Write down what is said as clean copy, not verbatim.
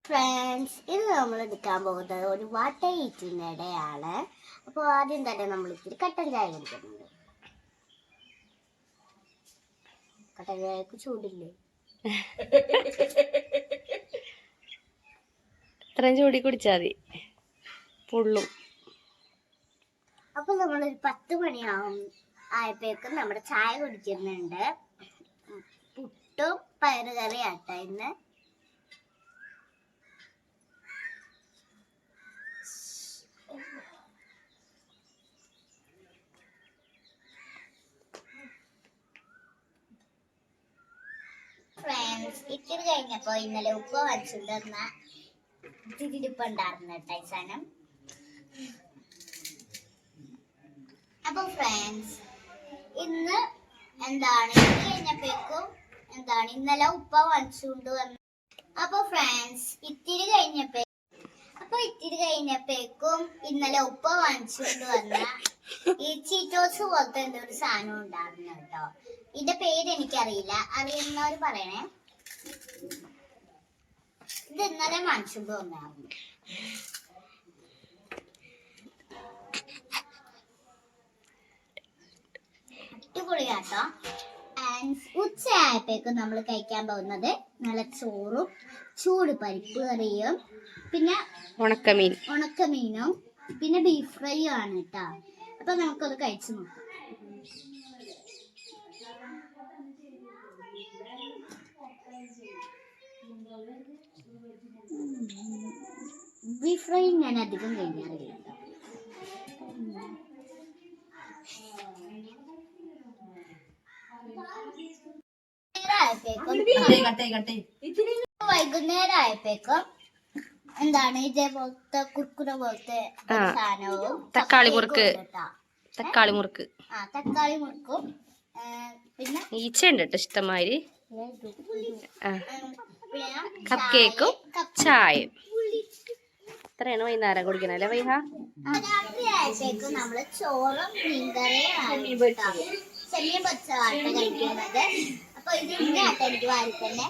Friends, ഇത് നമ്മൾ എടുക്കാൻ പോകുന്നത് ഒരു വാട്ട ഈറ്റിനിടെയാണ്. അപ്പോൾ ആദ്യം തന്നെ നമ്മൾ ഇത്തിരി കട്ടൻ ചായ കുടിക്കുന്നുണ്ട്. കട്ടൻ ചായക്ക് ചൂടില്ലേ? ഇത്രയും ചൂടി കുടിച്ചാൽ മതി, പൊള്ളും. അപ്പൊ നമ്മളൊരു 10 ആയപ്പോഴേക്കും നമ്മുടെ ചായ കുടിക്കുന്നുണ്ട്. പുട്ടും പയറുകറി ആട്ട ഇന്ന്. ഫ്രണ്ട്സ്, ഇത്തിരി കഴിഞ്ഞപ്പോ ഇന്നലെ ഉപ്പ വച്ചുകൊണ്ടിരുന്ന തിരിടിപ്പുണ്ടായിരുന്നു കേട്ടോ ഈ സാധനം. അപ്പൊ ഫ്രണ്ട്സ്, ഇന്ന് കഴിഞ്ഞപ്പോഴേക്കും ഇന്നലെ ഉപ്പ വച്ചുകൊണ്ട് വന്ന. അപ്പൊ ഫ്രണ്ട്സ്, ഇത്തിരി കഴിഞ്ഞപ്പോഴേക്കും ഇന്നലെ ഉപ്പ വാങ്ങിച്ചുകൊണ്ട് വന്ന ഈ ചീറ്റോസ് പോലത്തെ എന്തൊരു സാധനം ഉണ്ടായിരുന്നു കേട്ടോ. ഇതിന്റെ പേര് എനിക്കറിയില്ല, അറിയുന്നവര് പറയണേ. ഇത് ഇന്നലെ വാങ്ങിച്ചുകൊണ്ട് വന്നായിരുന്നു. അടിപൊളിയാട്ടോ. ഉച്ചയായപ്പോഴേക്കും നമ്മൾ കഴിക്കാൻ പോകുന്നത് നല്ല ചോറും ചൂട് പരിപ്പ് കറിയും പിന്നെ ഉണക്കമീനും പിന്നെ ബീഫ് ഫ്രൈയും ആണ് കേട്ടോ. അപ്പൊ നമുക്കത് കഴിച്ചു നോക്കാം. ബീഫ് ഫ്രൈ ഞാൻ അധികം കഴിക്കാറില്ല. വൈകുന്നേരം ആയപ്പോഴേക്കും ഇതേപോലത്തെ കുർക്കുര പോലത്തെ സാധനവും തക്കാളി മുറുക്കും പിന്നെ ഈച്ചയുണ്ട് കേട്ടോ ഇഷ്ടമാതിരി. കപ്പ് കേക്കും ചായയും. ഇത്രയാണ് വൈകുന്നേരം കുടിക്കണല്ലേ വൈഹ? രാത്രിയായപ്പോഴേക്കും നമ്മള് ചോറും മീൻകറിയും ചെമ്മീൻ പൊരിച്ചതാണ് കഴിക്കുന്നത്. അപ്പൊ ഇത് ഇന്ന ആട്ട എനിക്ക് വാരി തന്നെ